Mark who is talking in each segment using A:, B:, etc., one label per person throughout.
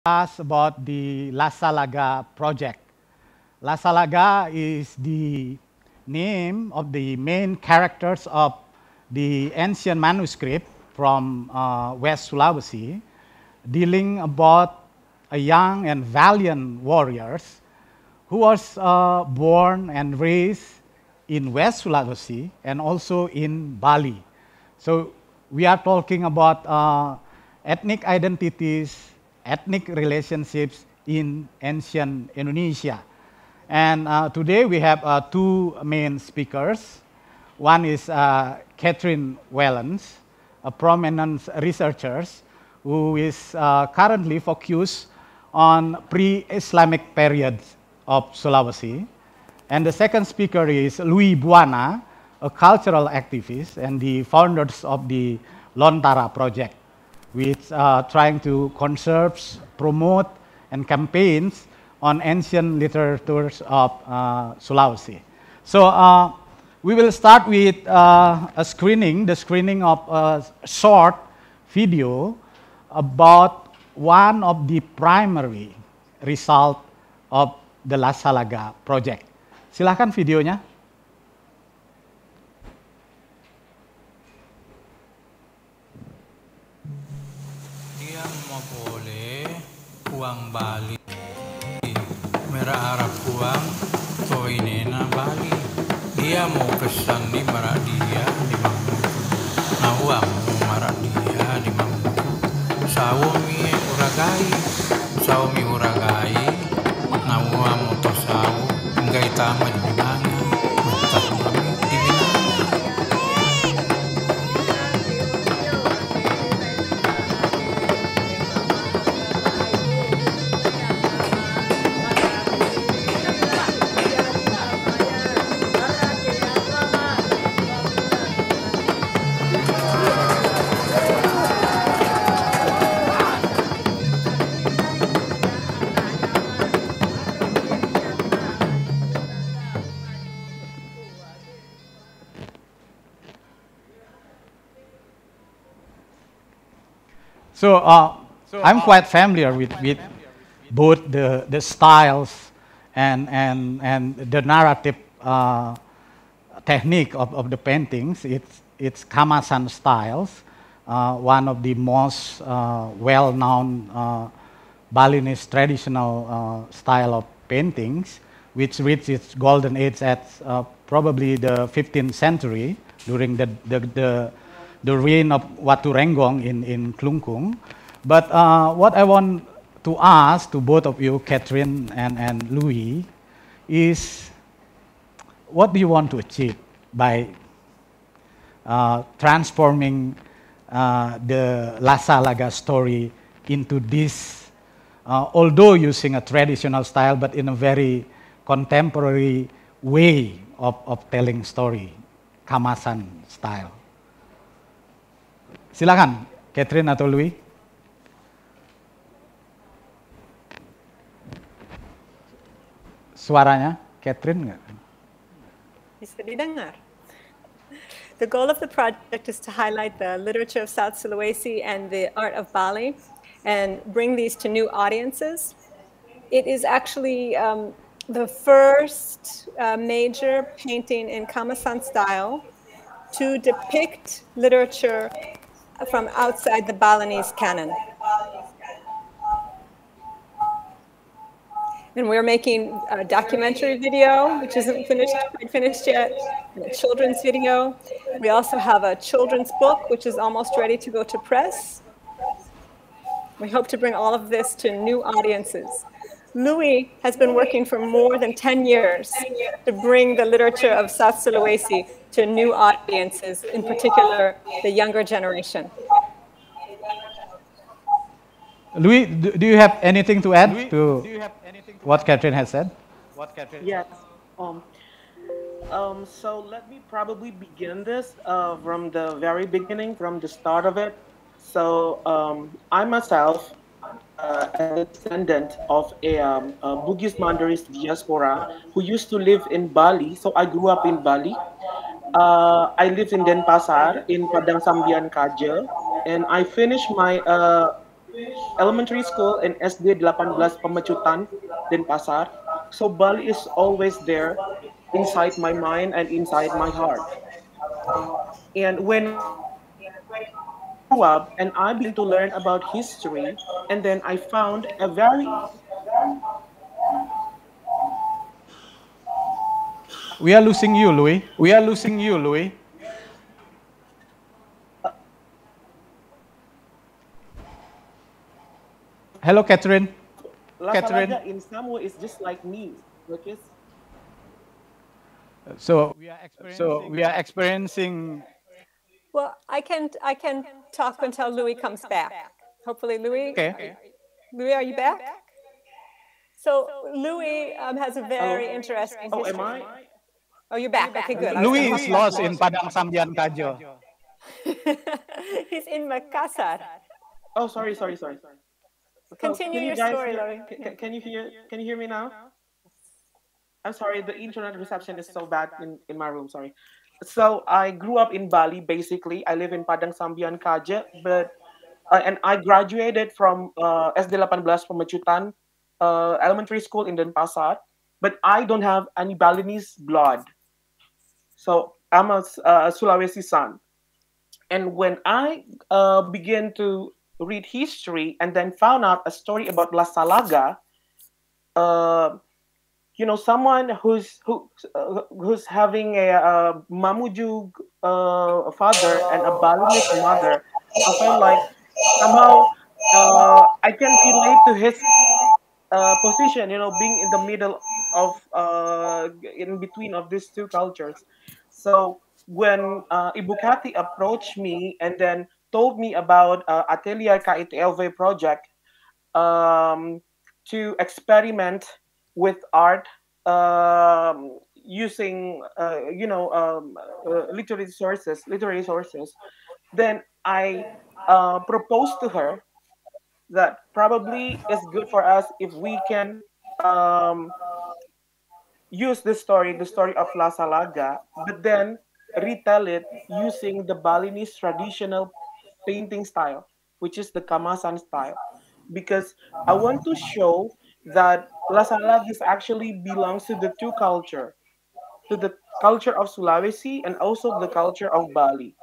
A: us about the Lasalaga Project. Lasalaga is the name of the main characters of the ancient manuscript from West Sulawesi, dealing about a young and valiant warriors who was born and raised in West Sulawesi and also in Bali. So we are talking about ethnic identities, ethnic relationships in ancient Indonesia. And today we have two main speakers. One is Kathryn Wellen, a prominent researcher who is currently focused on pre-Islamic periods of Sulawesi. And the second speaker is Louis Buana, a cultural activist and the founders of the Antara Project, which trying to conserve, promote, and campaigns on ancient literatures of Sulawesi. So we will start with the screening of a short video about one of the primary results of the Lasalaga Project. Silahkan videonya.
B: Dia mau boleh uang Bali, merah Arab uang, so ini na Bali. Dia mau pesan di merah dia di Mamuju, nah uang merah dia di Mamuju. Saumi uragai, nah uang motor sawu, enggak tama di mana, betul kami di mana.
A: So I'm quite familiar with both the styles and the narrative technique of the paintings. It's Kamasan styles, one of the most well-known Balinese traditional style of paintings, which reached its golden age at probably the 15th century during the reign of Watu Renggong in Klungkung. But what I want to ask to both of you, Kathryn and Louis, is what do you want to achieve by transforming the Lasalaga story into this, although using a traditional style, but in a very contemporary way of telling story, Kamasan style? Silakan, Kathryn atau Louis. Suaranya, Kathryn nggak?
C: Bisa didengar. The goal of the project is to highlight the literature of South Sulawesi and the art of Bali and bring these to new audiences. It is actually the first major painting in Kamasan style to depict literature from outside the Balinese canon. And we're making a documentary video, which isn't quite finished yet, and a children's video. We also have a children's book, which is almost ready to go to press. We hope to bring all of this to new audiences. Louis has been working for more than 10 years to bring the literature of South Sulawesi to new audiences, in particular the younger generation.
A: Louis, do you have anything to add to what Kathryn has said?
D: Yes. So let me probably begin this from the very beginning, from the start of it. So I myself, a descendant of a Bugis Mandaris diaspora who used to live in Bali. So I grew up in Bali. I live in Denpasar in Padang Sambian Kaja, and I finished my elementary school in SD 18 Pemecutan, Denpasar. So Bali is always there inside my mind and inside my heart. And when I grew up and I began to learn about history, and then I found a very
A: We are losing you, Louis. We are losing you, Louis. Hello, Kathryn.
D: Lasalaga in some way is just like me, which is
A: So we are experiencing.
C: Well, I can talk until Louis comes back. Hopefully, Louis.
A: Okay.
C: Louis, are you back? So Louis has a very interesting history.
D: am I?
C: Oh, you're back. Okay, good.
A: Louis is lost in Padang Sambian Kajo.
C: He's in Makassar.
D: Oh, sorry.
C: Continue your story, Louis.
D: Can you hear me now? I'm sorry, the internet reception is so bad in my room, sorry. So I grew up in Bali, basically. I live in Padang Sambian Kaja, but and I graduated from SD 18 Pemecutan elementary school in Denpasar, but I don't have any Balinese blood. So I'm a Sulawesi son. And when I began to read history and then found out a story about Lasalaga, someone who's having a Mamuju father and a Balinese mother, I felt like somehow I can relate to his position, being in the middle of in between of these two cultures. So when Ibu Kathy approached me and then told me about Atelier KITLV project to experiment with art using literary sources, then I proposed to her that probably it's good for us if we can use the story of Lasalaga, but then retell it using the Balinese traditional painting style, which is the Kamasan style, because I want to show that Lasalaga actually belongs to the two culture, to the culture of Sulawesi and also the culture of Bali.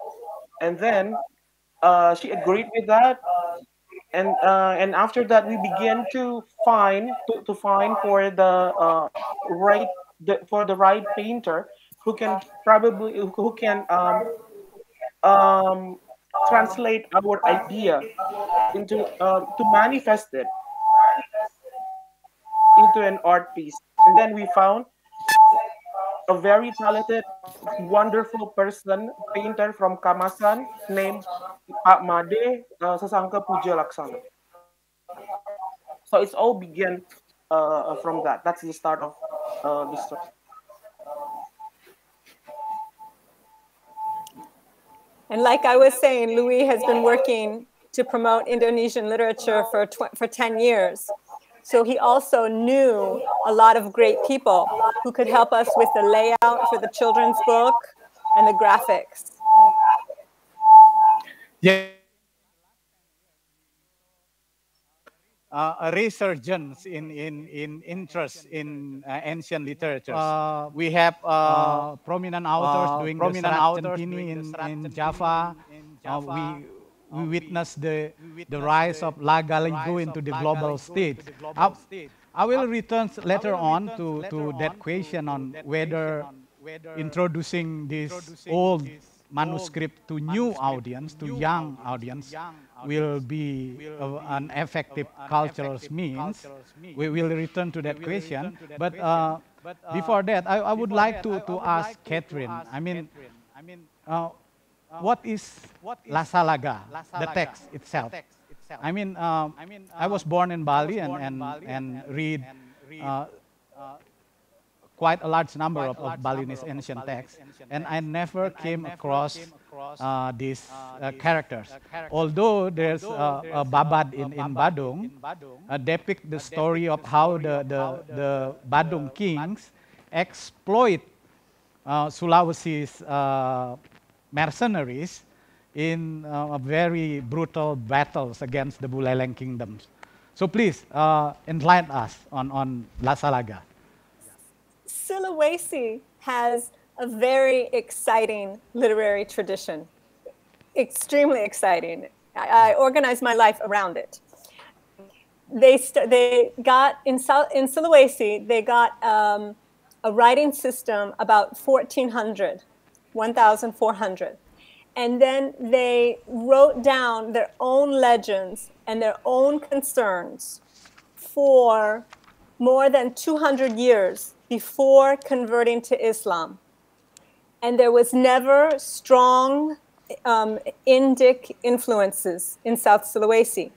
D: And then she agreed with that, and after that we began to find for the for the right painter who can um, translate our idea into to manifest it into an art piece. And then we found a very talented, wonderful person, painter from Kamasan named Pak Made Sasangka Puja Laksana. So it's all began from that. That's the start of the story.
C: And like I was saying, Louis has been working to promote Indonesian literature for 10 years. So he also knew a lot of great people who could help us with the layout for the children's book and the graphics.
A: Yeah. A resurgence in interest in ancient literature. We have prominent authors doing in Java. We witnessed the rise of Lagalingu into the global stage. I will return later on to that question on whether introducing this old manuscript to new audience, to young audience, will be an effective cultural means. We will return to that question. But before that, I would like to ask Kathryn. I mean, what is Lasalaga, the text itself? I mean, I was born in Bali and read quite a large number of Balinese ancient texts, and I never came across these characters. Although there's a Babad in Badung, depict the story of how the Badung kings exploit Sulawesi's mercenaries in very brutal battles against the Buleleng kingdoms. So please enlighten us on Lasalaga.
C: Sulawesi has a very exciting literary tradition, extremely exciting. I organized my life around it. They got in Sulawesi, they got a writing system about 1400, 1400. And then they wrote down their own legends and their own concerns for more than 200 years before converting to Islam. And there was never strong Indic influences in South Sulawesi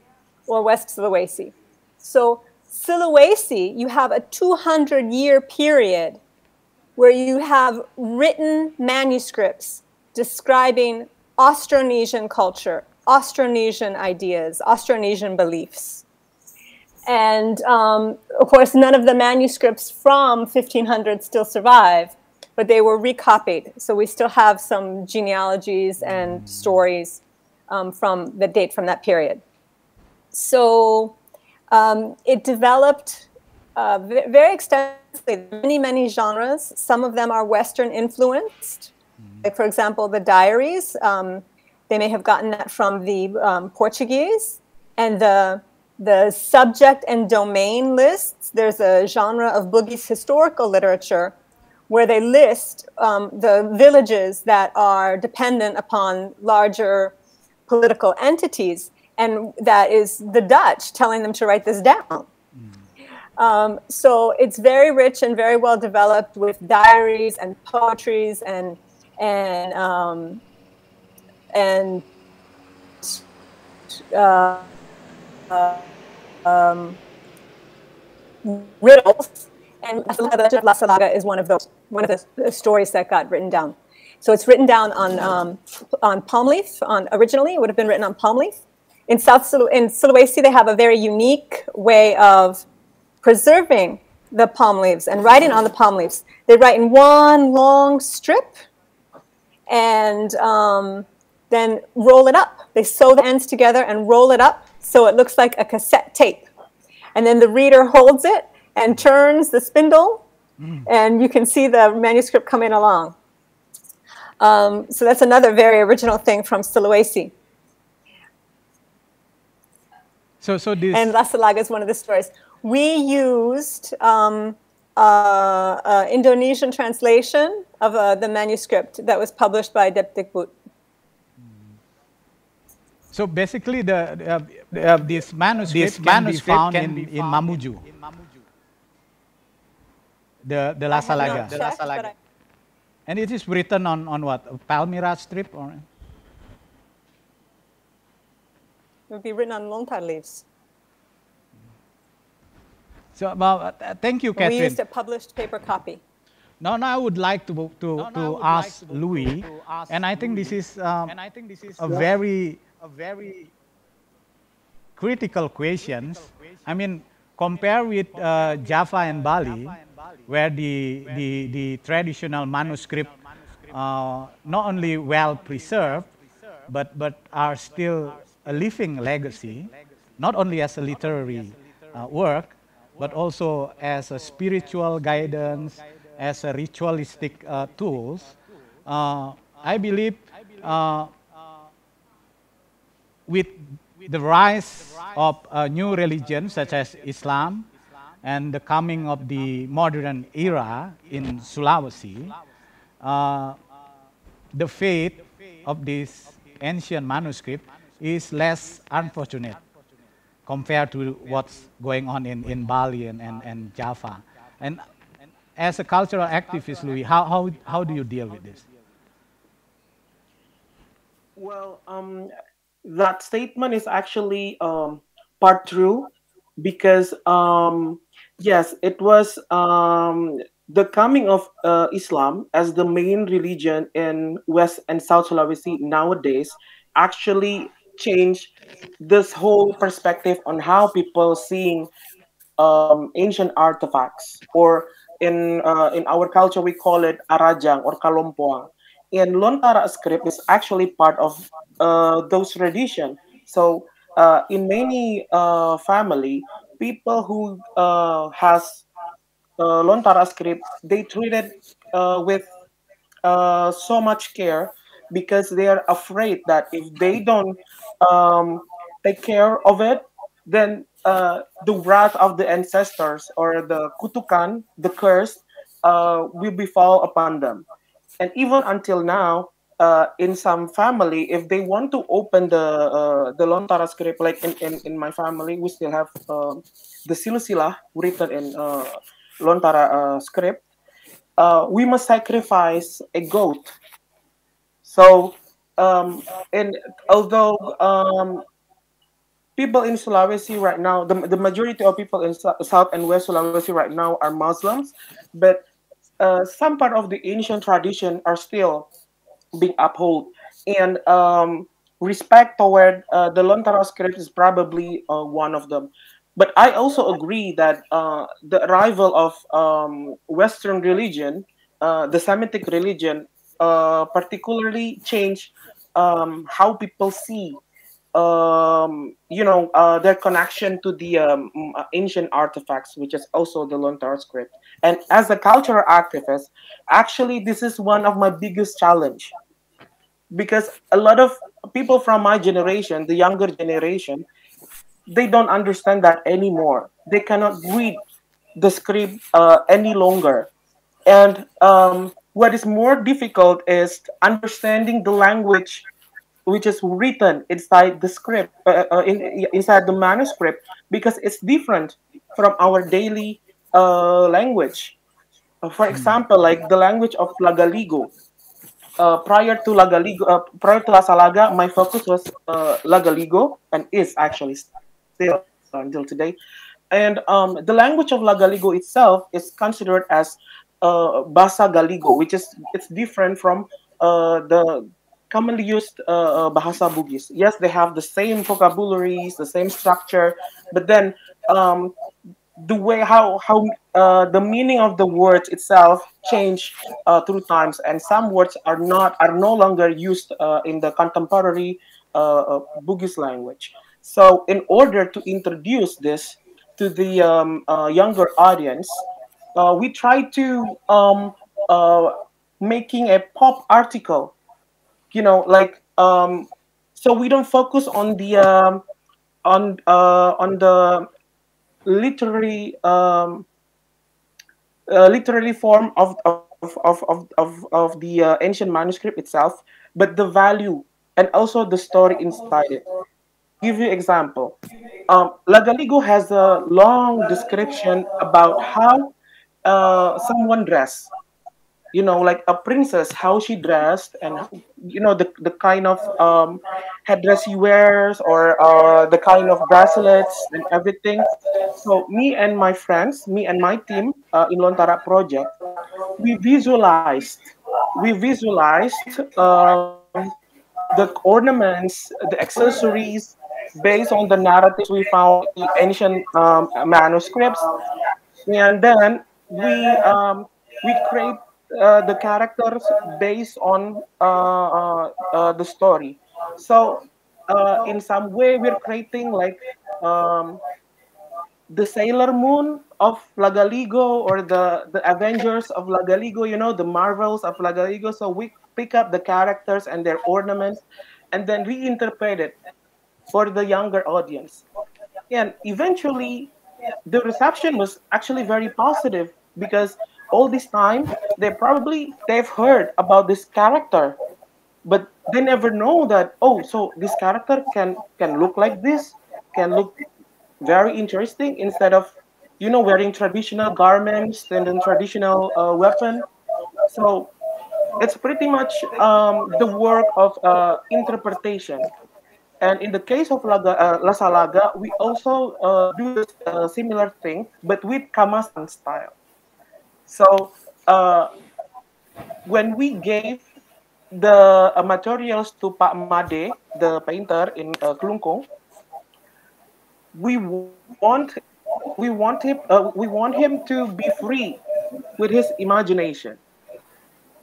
C: or West Sulawesi. So Sulawesi, you have a 200-year period where you have written manuscripts describing Austronesian culture, Austronesian ideas, Austronesian beliefs. And of course, none of the manuscripts from 1500 still survive, but they were recopied. So we still have some genealogies and stories from the date from that period. So it developed very extensively, many genres. Some of them are Western influenced. Like, for example, the diaries, they may have gotten that from the Portuguese. And the subject and domain lists, there's a genre of Bugis historical literature where they list the villages that are dependent upon larger political entities. And that is the Dutch telling them to write this down. So it's very rich and very well developed with diaries and poetries and riddles. And the legend of Lasalaga is one of the stories that got written down. So it's written down on palm leaf. Originally, it would have been written on palm leaf. In Sulawesi, they have a very unique way of preserving the palm leaves and writing on the palm leaves. They write in one long strip and then roll it up. They sew the ends together and roll it up so it looks like a cassette tape. And then the reader holds it and turns the spindle, and you can see the manuscript coming along. So that's another very original thing from Sulawesi.
A: So this...
C: And Lasalaga is one of the stories. We used Indonesian translation of the manuscript that was published by Depdikbud.
A: So basically, this manuscript can be found in Mamuju. The Lasalaga. And it is written on what? A Palmyra strip? Or?
C: It would be written on lontar leaves.
A: So, thank you, Kathryn.
C: We used a published paper copy.
A: Now I would like to ask Louie, and I think this is a very critical question. I mean, compare with Java and Bali, where the traditional manuscript not only well preserved, but are still a living legacy, not only as a literary work, but also as a spiritual guidance, as a ritualistic tools. I believe with the rise of new religions such as Islam and the coming of the modern era in Sulawesi, the fate of this ancient manuscript is less unfortunate compared to what's going on in Bali and Java. And as a cultural activist, Louis, how do you deal with this?
D: Well, that statement is actually part true, because yes, it was the coming of Islam as the main religion in West and South Sulawesi nowadays actually changed this whole perspective on how people seeing ancient artifacts, or in our culture we call it arajang or kalompoang. And Lontara script is actually part of those tradition. So in many family, people who has Lontara script, they treat it with so much care because they are afraid that if they don't um, take care of it, then the wrath of the ancestors or the kutukan, the curse, will befall upon them. And even until now, in some family, if they want to open the Lontara script, like in my family, we still have the silsilah written in Lontara script. We must sacrifice a goat. So, and although people in Sulawesi right now, the majority of people in South and West Sulawesi right now are Muslims, but some part of the ancient tradition are still being upheld. And respect toward the Lontara script is probably one of them. But I also agree that the arrival of Western religion, the Semitic religion, particularly changed how people see their connection to the ancient artifacts, which is also the Lontar script. And as a cultural activist, actually, this is one of my biggest challenge because a lot of people from my generation, the younger generation, they don't understand that anymore. They cannot read the script any longer. And what is more difficult is understanding the language which is written inside the script, inside the manuscript, because it's different from our daily language. For example, like the language of Lagaligo. Prior to Lasalaga, my focus was Lagaligo and is actually still until today. And the language of Lagaligo itself is considered as Bahasa Galigo, which is it's different from the commonly used Bahasa Bugis. Yes, they have the same vocabularies, the same structure, but then um, the way how the meaning of the words itself change through times, and some words are no longer used in the contemporary Bugis language. So in order to introduce this to the younger audience, we try to uh, making a pop article, like so we don't focus on the literary literary form of the ancient manuscript itself, but the value and also the story inside it. Give you example. Lagaligo has a long description about how someone dressed, like a princess, how she dressed, and the kind of headdress she wears, or the kind of bracelets and everything. So me and my team in Lontara Project, we visualized, we visualized the ornaments, the accessories based on the narratives we found in the ancient manuscripts, and then we create the characters based on the story. So in some way, we're creating like um, the Sailor Moon of Lagaligo, or the Avengers of Lagaligo, the Marvels of Lagaligo. So we pick up the characters and their ornaments and then reinterpret it for the younger audience. And eventually, the reception was actually very positive because all this time they've heard about this character, but they never know that, oh, so this character can look like this, can look very interesting instead of wearing traditional garments and then traditional weapon. So it's pretty much the work of interpretation. And in the case of Lasalaga, we also do the similar thing, but with Kamasan style. So uh, when we gave the materials to Pak Made, the painter in Kelungkung, we we want him to be free with his imagination.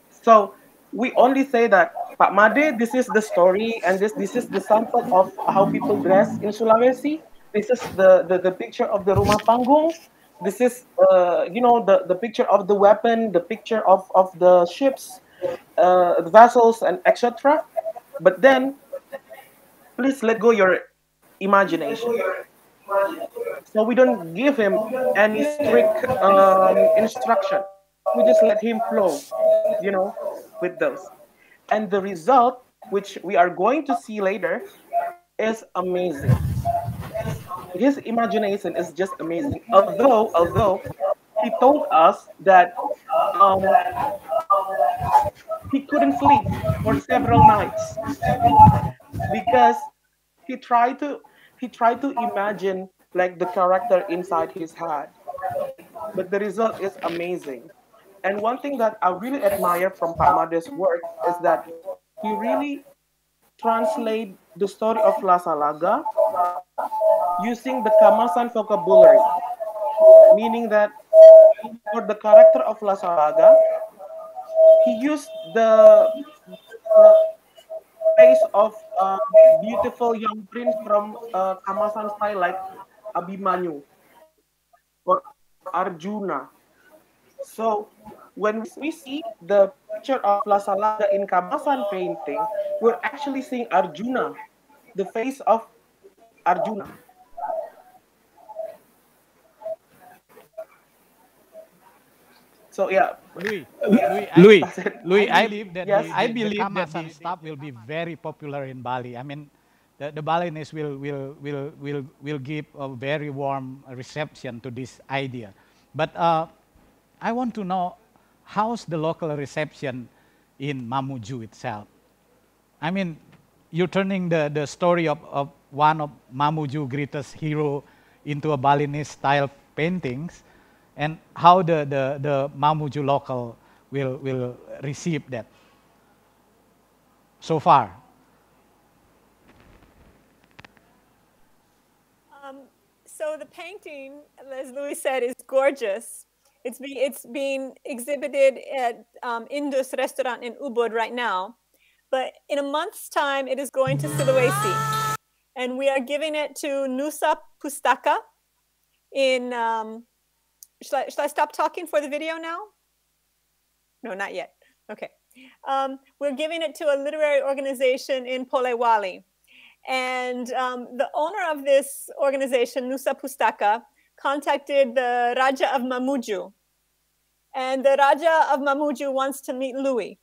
D: So we only say that, Pak Made, this is the story, and this is the sample of how people dress in Sulawesi. This is the picture of the rumah panggung. This is the picture of the weapon, the picture of the ships, the vessels, and etc. But then please let go your imagination. So we don't give him any strict instruction. We just let him flow, with those. And the result, which we are going to see later, is amazing. His imagination is just amazing. Although he told us that um, he couldn't sleep for several nights because he tried to he tried to imagine like the character inside his head, but the result is amazing. And one thing that I really admire from Pak Made's work is that he really translate the story of Lasalaga using the Kamasan vocabulary, meaning that for the character of Lasalaga, he used the face of beautiful young prince from Kamasan style like Abhimanyu or Arjuna. So when we see the picture of Lasalaga in Kamasan painting, we're actually seeing Arjuna, the face of Arjuna. So yeah,
A: Louis, I believe that
D: yes.
A: the Kamasan stuff will be very popular in Bali. I mean, the Balinese will give a very warm reception to this idea. But I want to know how's the local reception in Mamuju itself. I mean, you're turning the story of one of Mamuju greatest hero into a Balinese style paintings, and how the Mamuju local will receive that so far.
C: So the painting, as Louis said, is gorgeous. It's being exhibited at Indus restaurant in Ubud right now. But in a month's time, it is going to Sulawesi. And we are giving it to Nusa Pustaka in, should I stop talking for the video now? No, not yet. Okay. We're giving it to a literary organization in Polewali. And the owner of this organization, Nusa Pustaka, contacted the Raja of Mamuju. And the Raja of Mamuju wants to meet Louis.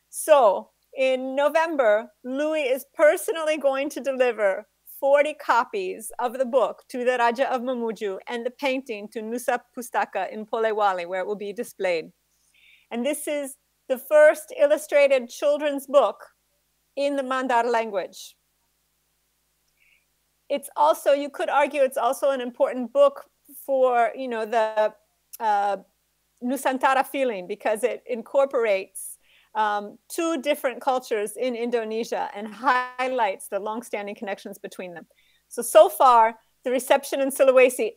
C: So in November, Louis is personally going to deliver 40 copies of the book to the Raja of Mamuju and the painting to Nusa Pustaka in Polewali, where it will be displayed. And this is the first illustrated children's book in the Mandar language. It's also, you could argue, it's also an important book for, the Nusantara feeling, because it incorporates two different cultures in Indonesia and highlights the longstanding connections between them. So far, the reception in Sulawesi,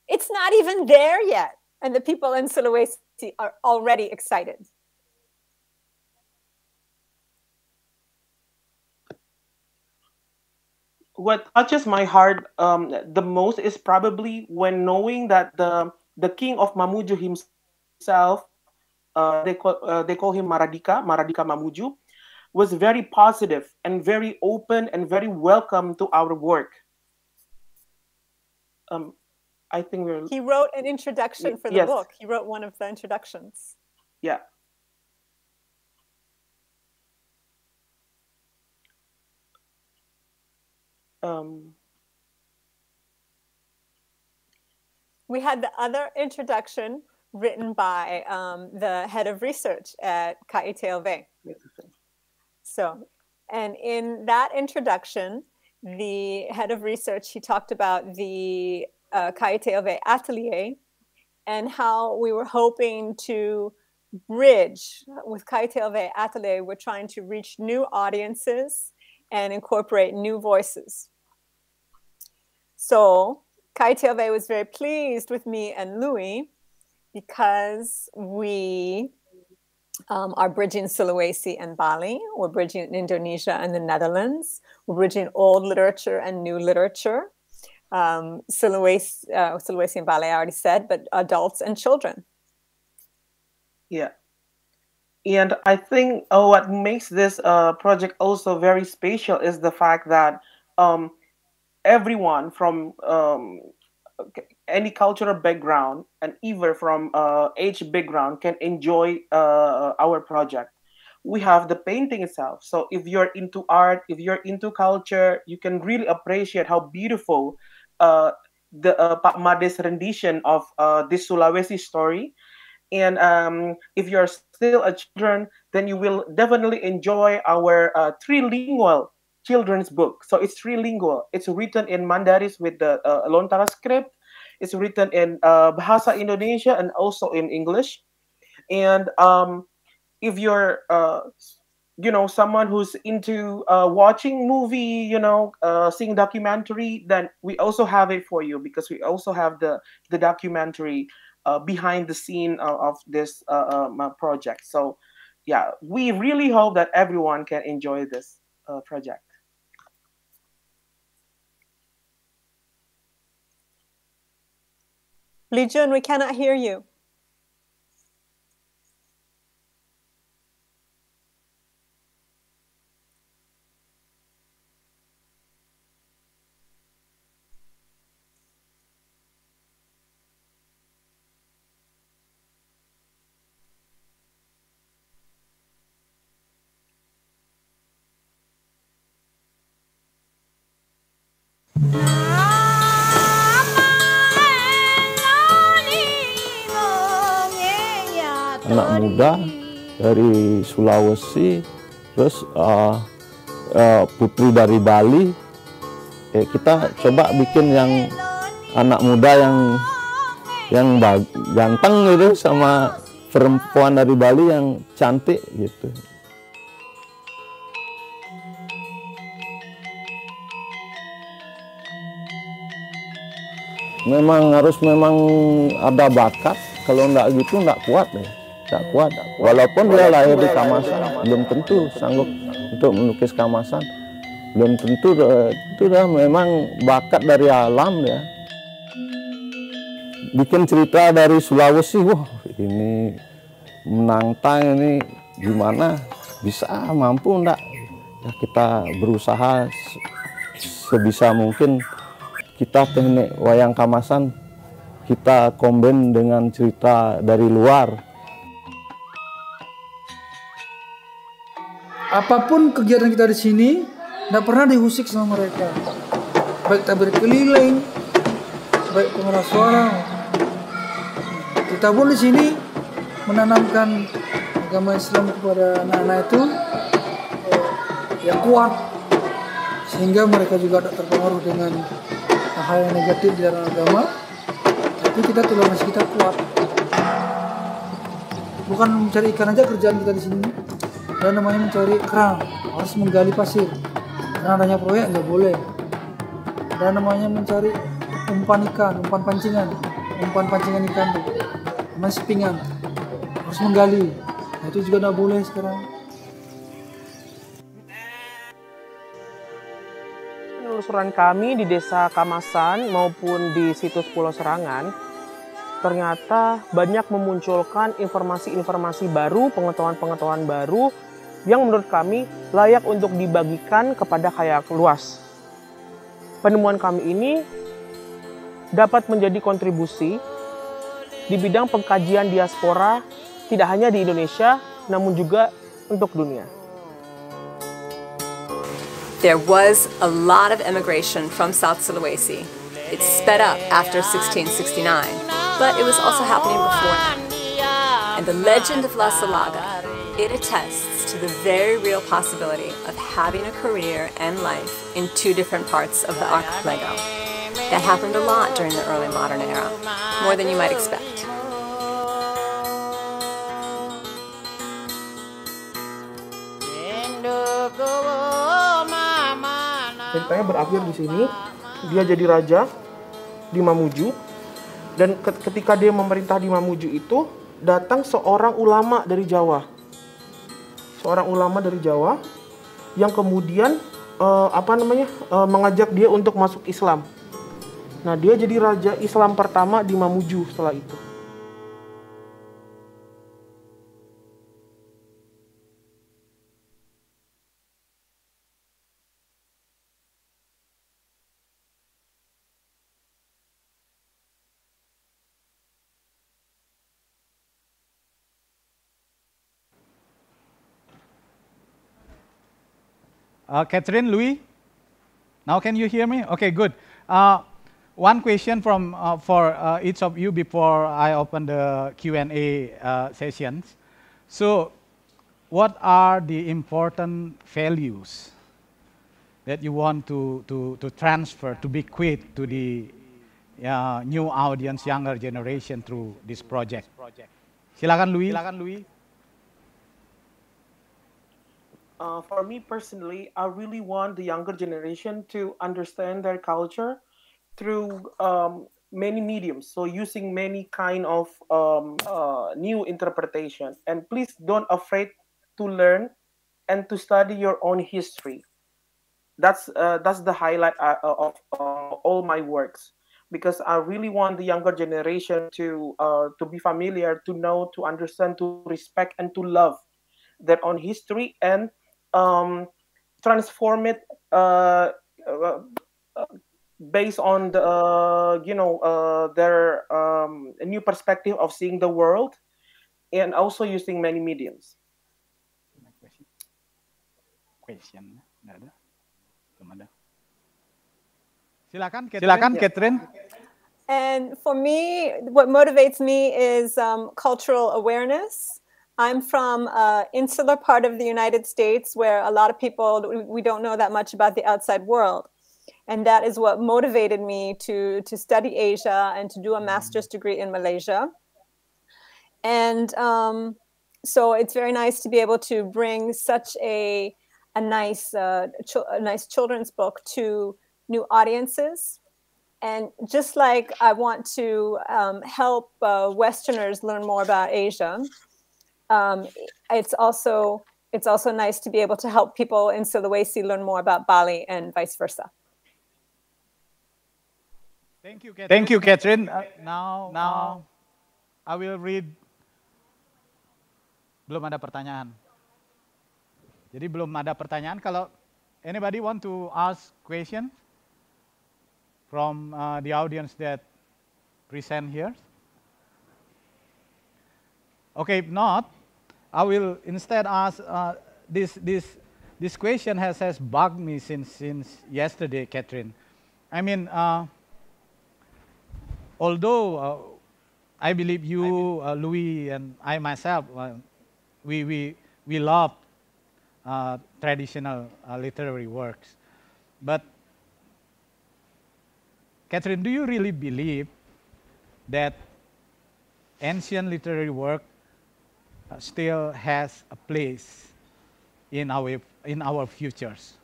C: it's not even there yet. And the people in Sulawesi are already excited.
D: What touches my heart the most is probably when knowing that the king of Mamuju himself, they call him Maradika Mamuju, was very positive and very open and very welcome to our work. I think
C: he wrote an introduction for the book. He wrote one of the introductions.
D: Yeah.
C: We had the other introduction written by the head of research at KITLV. So, and in that introduction, the head of research, he talked about the KITLV atelier and how we were hoping to bridge with KITLV atelier. We're trying to reach new audiences and incorporate new voices. So KITLV was very pleased with me and Louis because we are bridging Sulawesi and Bali. We're bridging Indonesia and the Netherlands. We're bridging old literature and new literature. Sulawesi and Bali, I already said, but adults and children.
D: Yeah. And I think what makes this project also very special is the fact that everyone from any cultural background and even from age background can enjoy our project. We have the painting itself. So if you're into art, if you're into culture, you can really appreciate how beautiful the Pak Made's rendition of this Sulawesi story. And if you're still a children, then you will definitely enjoy our trilingual children's book. So it's trilingual. It's written in Mandarin with the Lontara script. It's written in Bahasa Indonesia and also in English. And if you're, someone who's into watching movie, seeing documentary, then we also have it for you because we also have the documentary behind the scene of this project. So, yeah, we really hope that everyone can enjoy this project.
C: Lee Jun, we cannot hear you.
E: Anak muda dari Sulawesi, terus putri dari Bali. Kita coba bikin yang anak muda yang ganteng gitu sama perempuan dari Bali yang cantik gitu. Memang harus ada bakat, kalau enggak gitu enggak kuat deh. Enggak kuat. Walaupun dia lahir di Kamasan, belum tentu sanggup untuk melukis Kamasan. Belum tentu, itu dah memang bakat dari alam ya. Bikin cerita dari Sulawesi, wah ini menantang, ini gimana, bisa, mampu enggak? Ya kita berusaha sebisa mungkin. Kita teknik wayang Kamasan, kita combine dengan cerita dari luar.
F: Apapun kegiatan kita di sini, tidak pernah dihusik sama mereka. Baik tabir keliling, baik pengeras suara. Kita pun di sini menanamkan agama Islam kepada anak-anak itu yang kuat, sehingga mereka juga tidak terpengaruh dengan hal yang negatif di dalam agama, tapi kita toleransi kita kuat. Bukan mencari ikan aja kerjaan kita di sini. Dan namanya mencari kerang, harus menggali pasir. Karena adanya proyek nggak boleh. Dan namanya mencari umpan ikan, umpan pancingan ikan, namanya spingan, harus menggali. Nah, itu juga nggak boleh sekarang.
D: Penelusuran kami di desa Kamasan maupun di situs Pulau Serangan ternyata banyak memunculkan informasi-informasi baru, pengetahuan-pengetahuan baru yang menurut kami layak untuk dibagikan kepada khalayak luas. Penemuan kami ini dapat menjadi kontribusi di bidang pengkajian diaspora tidak hanya di Indonesia namun juga untuk dunia.
C: There was a lot of immigration from South Sulawesi. It sped up after 1669, but it was also happening before that. And the legend of Lasalaga, it attests to the very real possibility of having a career and life in two different parts of the archipelago. That happened a lot during the early modern era, more than you might expect.
D: Ceritanya berakhir di sini, dia jadi raja di Mamuju, dan ketika dia memerintah di Mamuju itu, datang seorang ulama dari Jawa, seorang ulama dari Jawa yang kemudian mengajak dia untuk masuk Islam. Nah, dia jadi raja Islam pertama di Mamuju setelah itu.
A: Kathryn, Louis, now can you hear me? Okay, good. One question from for each of you before I open the Q&A sessions. So, what are the important values that you want to transfer, to bequeath to the new audience, younger generation through this project? Silakan, Louis.
D: For me personally, I really want the younger generation to understand their culture through many mediums. So using many kind of new interpretation. And please don't afraid to learn and to study your own history. That's the highlight of all my works, because I really want the younger generation to be familiar, to know, to understand, to respect, and to love their own history, and transform it based on the their new perspective of seeing the world, and also using many mediums.
A: Question. Silakan, Kathryn.
C: And for me, what motivates me is cultural awareness. I'm from an insular part of the United States where a lot of people, we don't know that much about the outside world. And that is what motivated me to study Asia and to do a master's degree in Malaysia. And so it's very nice to be able to bring such a nice children's book to new audiences. And just like I want to help Westerners learn more about Asia, it's also nice to be able to help people in Sulawesi learn more about Bali and vice versa.
A: Thank you, Kathryn. Now I will read. Belum ada pertanyaan. Jadi belum ada pertanyaan. Kalau anybody want to ask question from the audience that present here? Okay, if not, I will instead ask this question has bugged me since yesterday, Kathryn. I mean, although I believe you, Louis, and I myself, we love traditional literary works, but Kathryn, do you really believe that ancient literary work still has a place in our futures?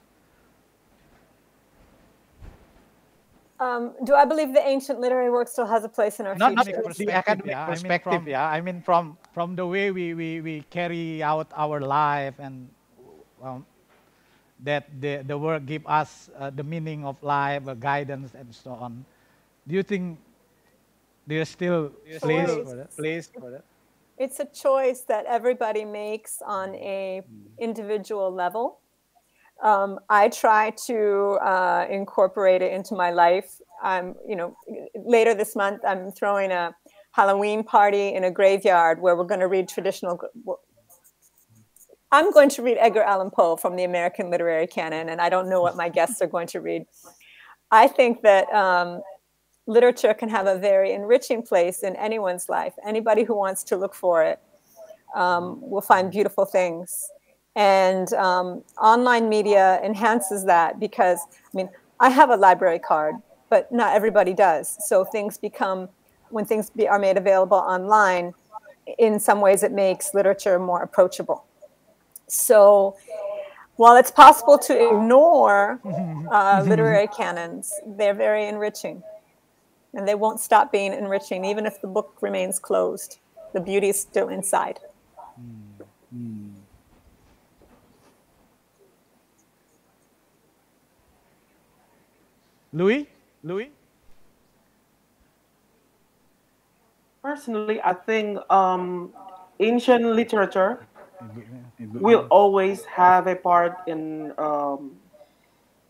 C: Do I believe the ancient literary work still has a place in our
A: Not
C: future?
A: the academic perspective, I mean from the way we carry out our life, and that the work give us the meaning of life, guidance, and so on. Do you think there's still place for that?
C: It's a choice that everybody makes on a individual level. I try to incorporate it into my life. Later this month, I'm throwing a Halloween party in a graveyard where we're going to read I'm going to read Edgar Allan Poe from the American literary canon, and I don't know what my guests are going to read. I think that literature can have a very enriching place in anyone's life. Anybody who wants to look for it will find beautiful things. And online media enhances that, because, I have a library card, but not everybody does. So when things are made available online, in some ways it makes literature more approachable. So while it's possible to ignore literary canons, they're very enriching. And they won't stop being enriching, even if the book remains closed. The beauty is still inside.
A: Louis? Louis?
D: Personally, I think ancient literature will always have a part in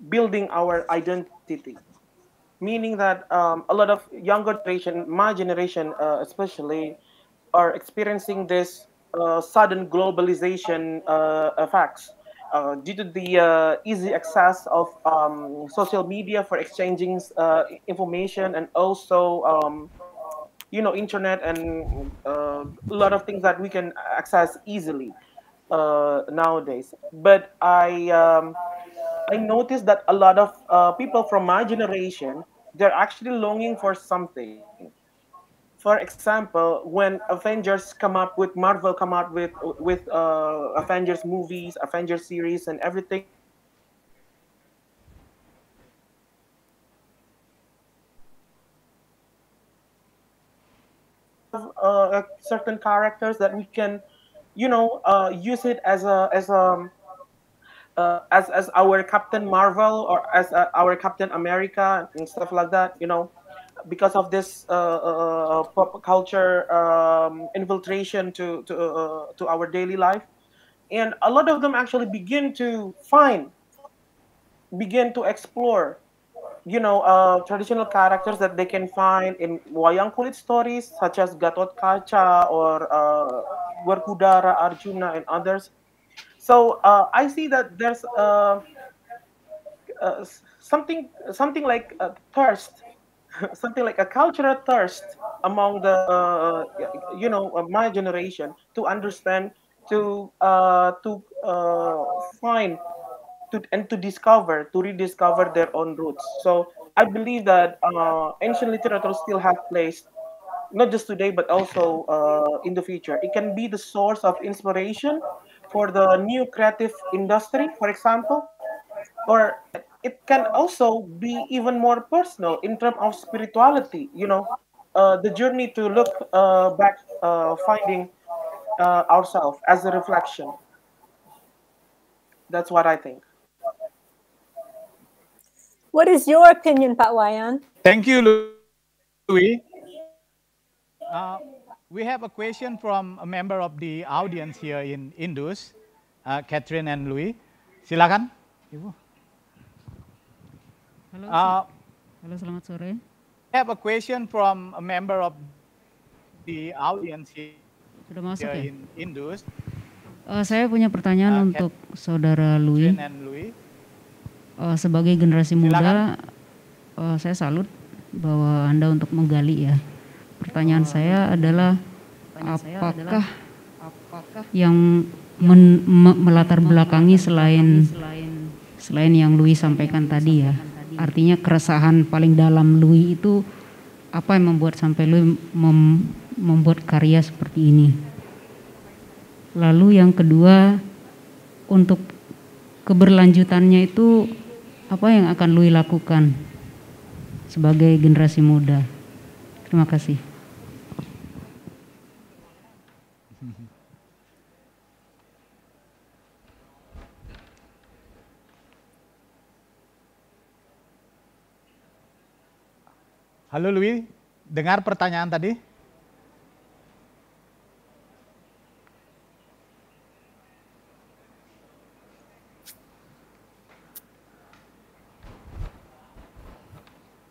D: building our identity. Meaning that a lot of younger generation, my generation especially, are experiencing this sudden globalization effects due to the easy access of social media for exchanging information, and also internet, and a lot of things that we can access easily nowadays. But I noticed that a lot of people from my generation, they're actually longing for something. For example, when Avengers come up with Marvel come out with Avengers movies, Avengers series, and everything, certain characters that we can, use it as our Captain Marvel, or as our Captain America and stuff like that. Because of this pop culture infiltration to our daily life, and a lot of them actually begin to explore, traditional characters that they can find in wayang kulit stories, such as Gatot Kaca or Werkudara, Arjuna, and others. So I see that there's something like a thirst, something like a cultural thirst among the my generation to understand, to find, to discover, to rediscover their own roots. So I believe that ancient literature still have place, not just today but also in the future. It can be the source of inspiration for the new creative industry, for example, or it can also be even more personal in terms of spirituality. The journey to look back, finding ourselves as a reflection. That's what I think.
C: What is your opinion, Pak Wayan?
A: Thank you, Louis. We have a question from a member of the audience here in Indus, Kathryn and Louis. Silakan, Ibu.
G: Halo, halo, selamat sore.
A: We have a question from a member of the audience here
G: Sudah masuk ya?
A: in Indus.
G: Saya punya pertanyaan untuk saudara Louis.
A: Kathryn and Louis.
G: Sebagai generasi muda, saya salut bahwa Anda untuk menggali ya. Pertanyaan saya adalah apakah yang melatar belakangi selain yang Louis sampaikan tadi ya. Artinya keresahan paling dalam Louis itu apa yang membuat sampai Louis membuat karya seperti ini. Lalu yang kedua, untuk keberlanjutannya itu apa yang akan Louis lakukan sebagai generasi muda? Terima kasih.
A: Halo Louis, dengar pertanyaan tadi?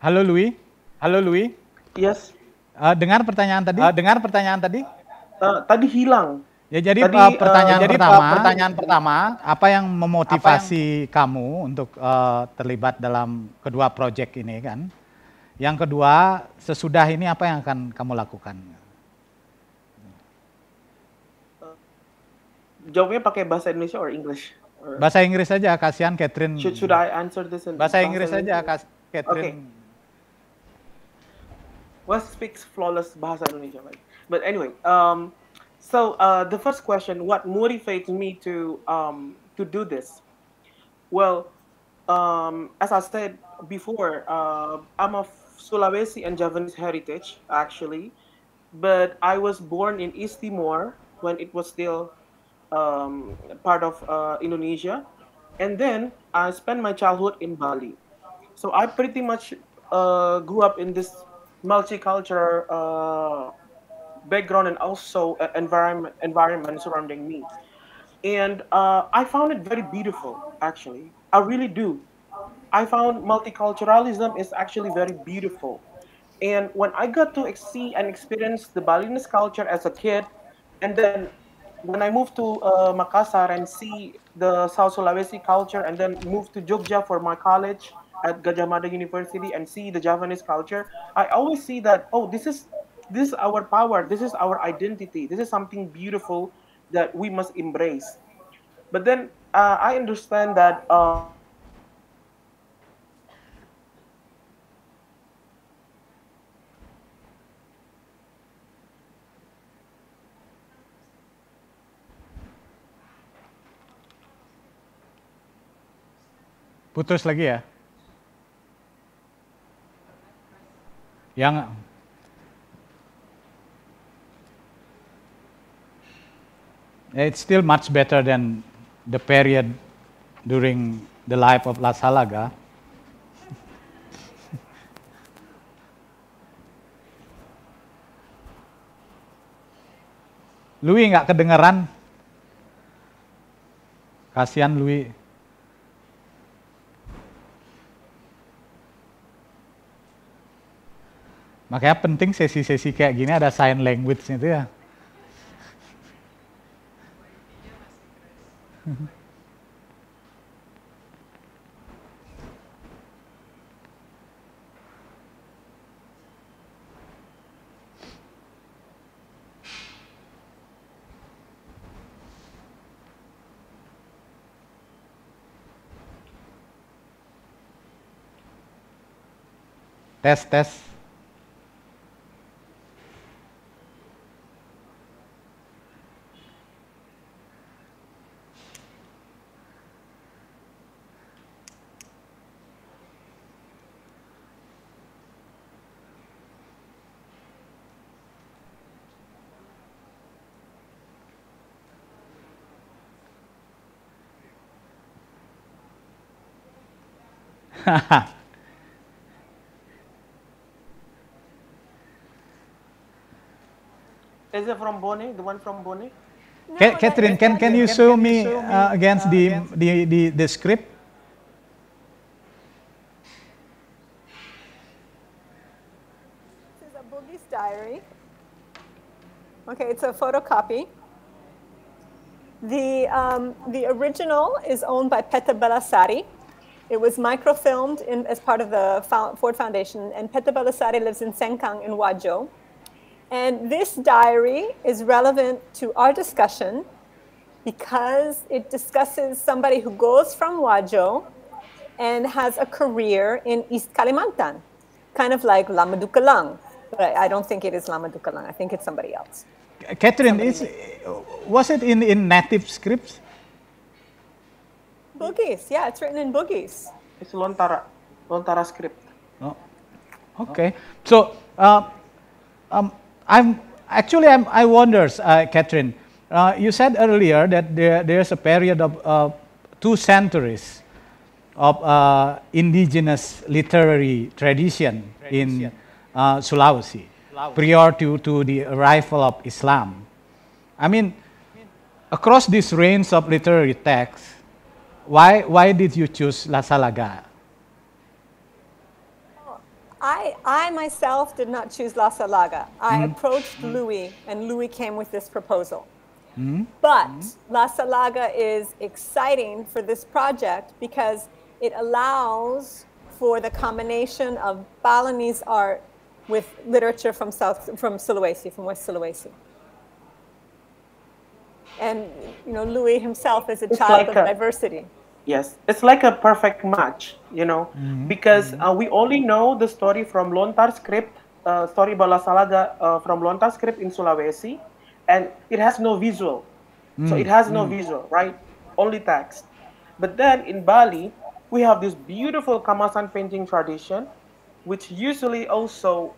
A: Halo Louis? Halo Louis?
D: Yes.
A: Dengar pertanyaan tadi?
D: Tadi hilang.
A: Ya, jadi pertanyaan pertama, apa yang memotivasi kamu untuk terlibat dalam kedua proyek ini kan? Yang kedua, sesudah ini apa yang akan kamu lakukan?
D: Jawabnya pakai bahasa Indonesia or English?
A: Bahasa Inggris saja, kasihan Kathryn.
D: Should I answer this in
A: bahasa Inggris saja, Kathryn.
D: Okay. Well, speaks flawless bahasa Indonesia, right? But anyway, so the first question, what motivates me to do this? Well, as I said before, I'm of Sulawesi and Javanese heritage, actually, but I was born in East Timor when it was still part of Indonesia, and then I spent my childhood in Bali. So I pretty much grew up in this multicultural background and also environment surrounding me. And I found it very beautiful, actually. I really do. I found multiculturalism is actually very beautiful. And when I got to see and experience the Balinese culture as a kid, and then when I moved to Makassar and see the South Sulawesi culture, and then moved to Jogja for my college at Gajah Mada University and see the Javanese culture, I always see that, oh, this is our power, this is our identity, this is something beautiful that we must embrace. But then I understand that
A: Putus lagi ya? Yang it's still much better than the period during the life of Lasalaga. Louis nggak kedengeran? Kasihan Louis. Makanya penting sesi-sesi kayak gini ada sign language itu ya. Tes, tes.
D: is it from Bone? The one from Bone?
C: No,
A: Kathryn, can you show me against the script?
C: This is a Boogie's diary. Okay, it's a photocopy. The original is owned by Peta Belasari. It was microfilmed as part of the Ford Foundation, and Peta Belasari lives in Sengkang in Wajo. And this diary is relevant to our discussion because it discusses somebody who goes from Wajo and has a career in East Kalimantan, kind of like Lama Dukalang. But I don't think it is Lama Dukalang. I think it's somebody else.
A: Kathryn, was it in native scripts?
C: Bugis, yeah, it's written in Bugis.
D: It's Lontara script.
A: Oh. Okay. So, I wonder, Kathryn, you said earlier that there's a period of 2 centuries of indigenous literary tradition in Sulawesi prior to the arrival of Islam. I mean, across this range of literary texts, why did you choose Lasalaga?
C: I myself did not choose Lasalaga. I approached Louis, and Louis came with this proposal. But Lasalaga is exciting for this project because it allows for the combination of Balinese art with literature from Sulawesi, from West Sulawesi. And Louis himself is a child of diversity.
D: Yes, it's like a perfect match, because we only know the story from Lontar script, story about Lasalaga from Lontar script in Sulawesi, and it has no visual. So it has no visual, right? Only text. But then in Bali, we have this beautiful Kamasan painting tradition, which usually also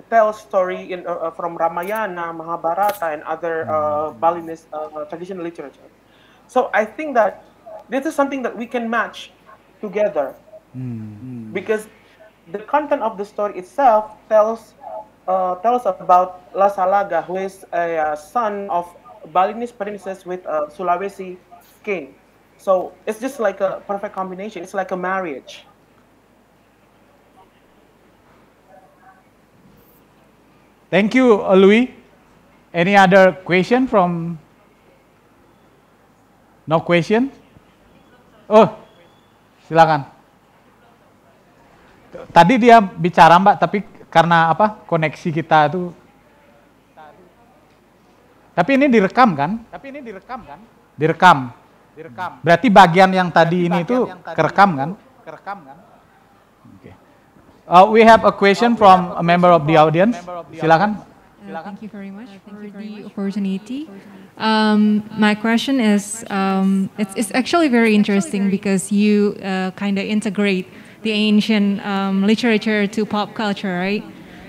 D: tells story from Ramayana, Mahabharata, and other Balinese traditional literature. So I think that this is something that we can match together. because the content of the story itself tells about Lasalaga, who is a son of Balinese princess with a Sulawesi king. So it's just like a perfect combination. It's like a marriage.
A: Thank you, Louis. Any other question from? No question? Oh, silakan. Tadi dia bicara Mbak, tapi karena apa? Koneksi kita itu. Tapi ini direkam kan? Direkam. Berarti bagian yang tadi ini itu kerekam kan? Okay. We have a question from a member of the audience. Silakan.
H: Thank you very much for the opportunity. My question is, it's actually very interesting because you kind of integrate the ancient literature to pop culture, right?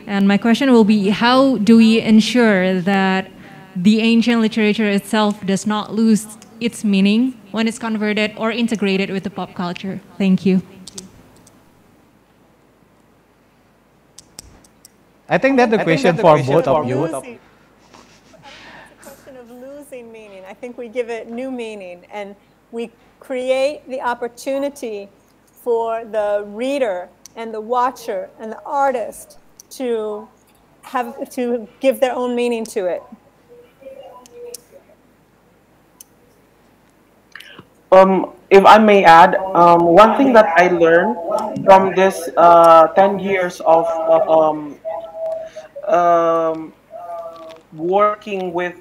H: And my question will be, how do we ensure that the ancient literature itself does not lose its meaning when it's converted or integrated with the pop culture? Thank you.
A: I think that's the question for both of you.
C: It's a question of losing meaning. I think we give it new meaning, and we create the opportunity for the reader and the watcher and the artist to give their own meaning to it.
D: If I may add, one thing that I learned from this 10 years of working with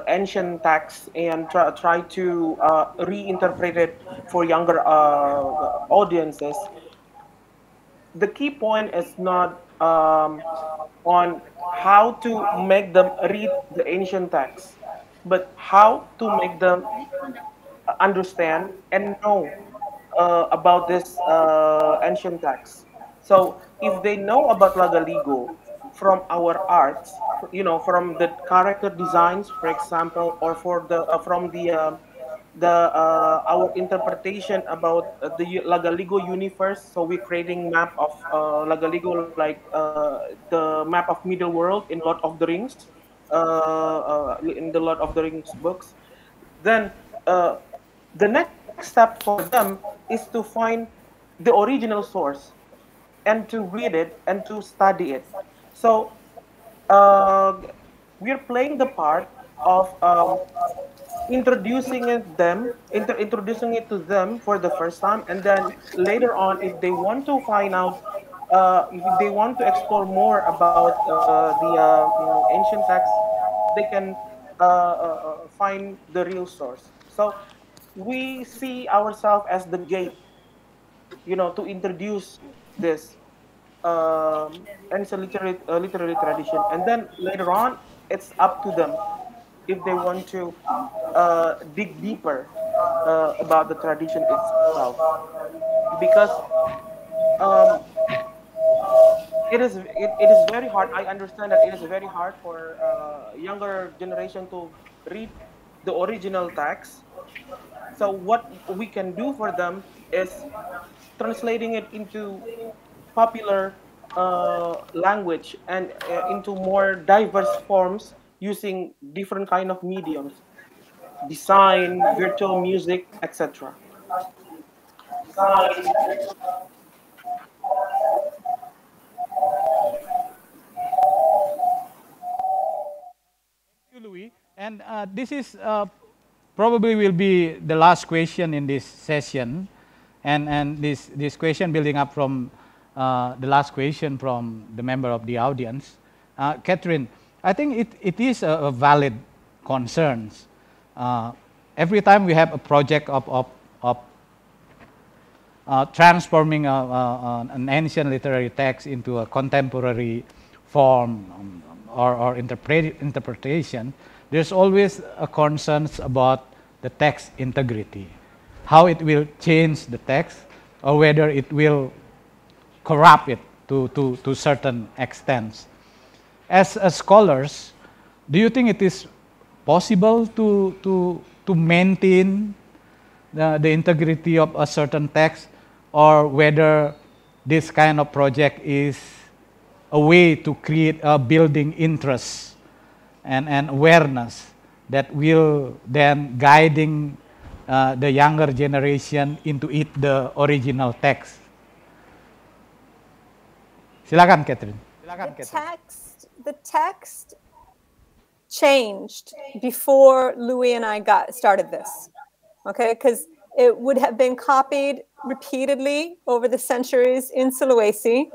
D: ancient texts and try to reinterpret it for younger audiences, the key point is not on how to make them read the ancient texts, but how to make them understand and know about this ancient texts. So if they know about Lagaligo from our arts, from the character designs, for example, or from our interpretation about the Lagaligo universe. So we're creating map of Lagaligo like the map of Middle World in Lord of the Rings, in the Lord of the Rings books. Then the next step for them is to find the original source and to read it and to study it. So we're playing the part of introducing it to them for the first time, and then later on, if they want to find out, if they want to explore more about the ancient texts, they can find the real source. So we see ourselves as the gate, to introduce this ancient literary tradition, and then later on, it's up to them if they want to dig deeper about the tradition itself, because it is very hard. I understand that it is very hard for younger generation to read the original text. So what we can do for them is translating it into popular language and into more diverse forms using different kind of mediums, design, virtual music, etc.
A: Thank you, Louis. And this is probably will be the last question in this session, and this question building up from the last question from the member of the audience, Kathryn. I think it is a valid concern. Every time we have a project of transforming an ancient literary text into a contemporary form or interpretation, there's always a concern about the text integrity, how it will change the text, or whether it will corrupt it to certain extents. As scholars, do you think it is possible to maintain the integrity of a certain text, or whether this kind of project is a way to create a building interest and awareness that will then guiding the younger generation into the original text. Silakan, Kathryn.
C: The text changed before Louis and I started this, okay? Because it would have been copied repeatedly over the centuries in Sulawesi,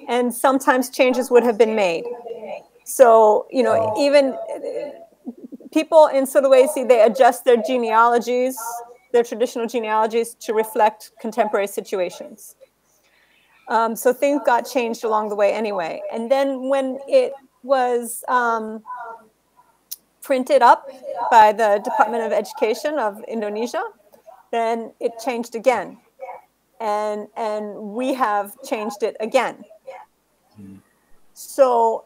C: and sometimes changes would have been made. So, you know, even people in Sulawesi, they adjust their genealogies, their traditional genealogies, to reflect contemporary situations. So things got changed along the way anyway. And then when it was printed up by the Department of Education of Indonesia, then it changed again. And we have changed it again. So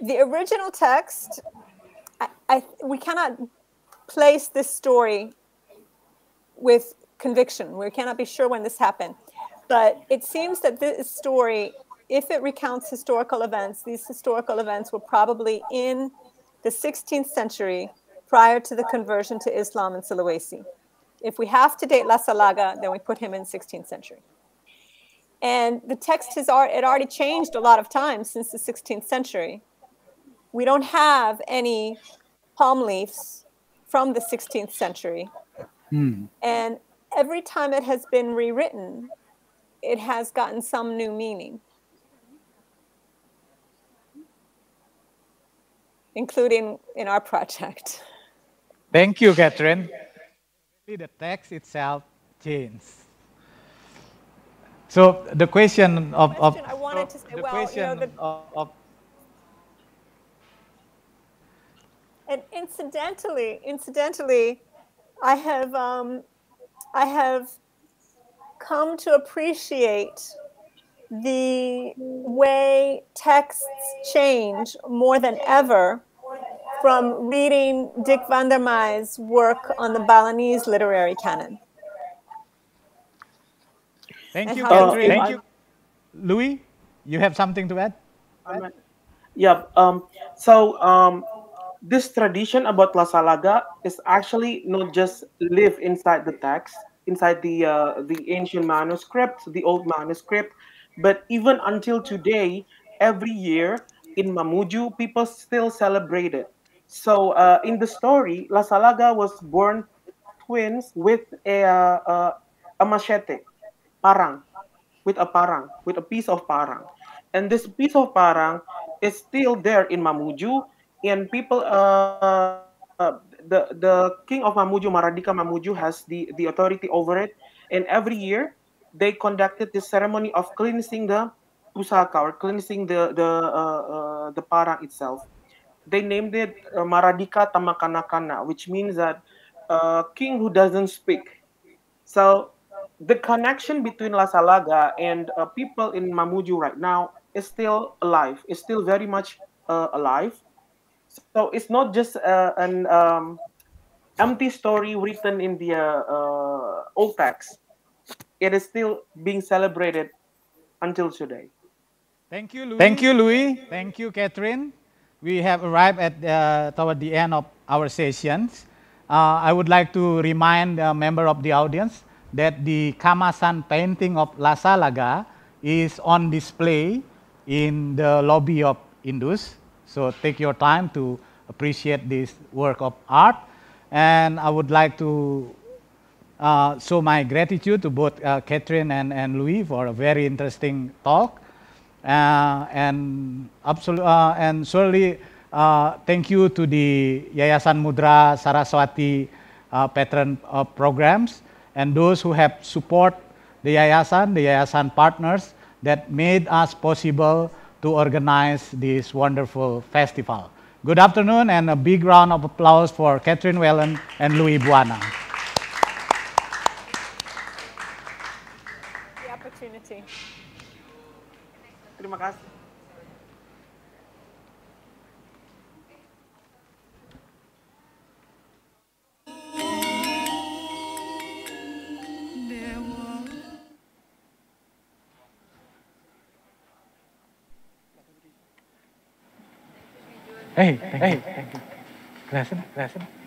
C: the original text, we cannot place this story with conviction. We cannot be sure when this happened. But it seems that this story, if it recounts historical events, these historical events were probably in the 16th century prior to the conversion to Islam in Sulawesi. If we have to date Lasalaga, then we put him in 16th century. And the text it already changed a lot of times since the 16th century. We don't have any palm leaves from the 16th century. And every time it has been rewritten, it has gotten some new meaning, including in our project.
A: Thank you, Kathryn. The text itself changed. So the question of
C: I wanted to say,
A: the
C: well,
A: question
C: you know, and incidentally, I have come to appreciate the way texts change more than ever from reading Dick van der Meij's work on the Balinese literary canon.
A: Thank you, Kathryn. Thank you. Louis, you have something to add?
D: Yeah. This tradition about Lasalaga is actually not just live inside the text, inside the ancient manuscript, the old manuscript, but even until today, every year in Mamuju, people still celebrate it. So in the story, Lasalaga was born twins with a machete, parang, with a piece of parang. And this piece of parang is still there in Mamuju, and people, the king of Mamuju, Maradika Mamuju, has the authority over it. And every year, they conducted this ceremony of cleansing the pusaka, or cleansing the parang itself. They named it Maradika Tamakanakana, which means that king who doesn't speak. So the connection between Lasalaga and people in Mamuju right now is still alive. It's still very much alive. So it's not just an empty story written in the old text. It is still being celebrated until today.
A: Thank you, Louis. Thank you, Louis. Thank you, Kathryn. We have arrived at toward the end of our sessions. I would like to remind a member of the audience that the Kamasan painting of Lasalaga is on display in the lobby of Indus. So take your time to appreciate this work of art. And I would like to show my gratitude to both Kathryn and Louis for a very interesting talk. And surely thank you to the Yayasan Mudra Saraswati patron programs, and those who have support the Yayasan partners that made us possible to organize this wonderful festival. Good afternoon, and a big round of applause for Kathryn Wellen and Louie Buana.
C: The opportunity.
D: Terima kasih.
A: Hey, thank you. Lesson.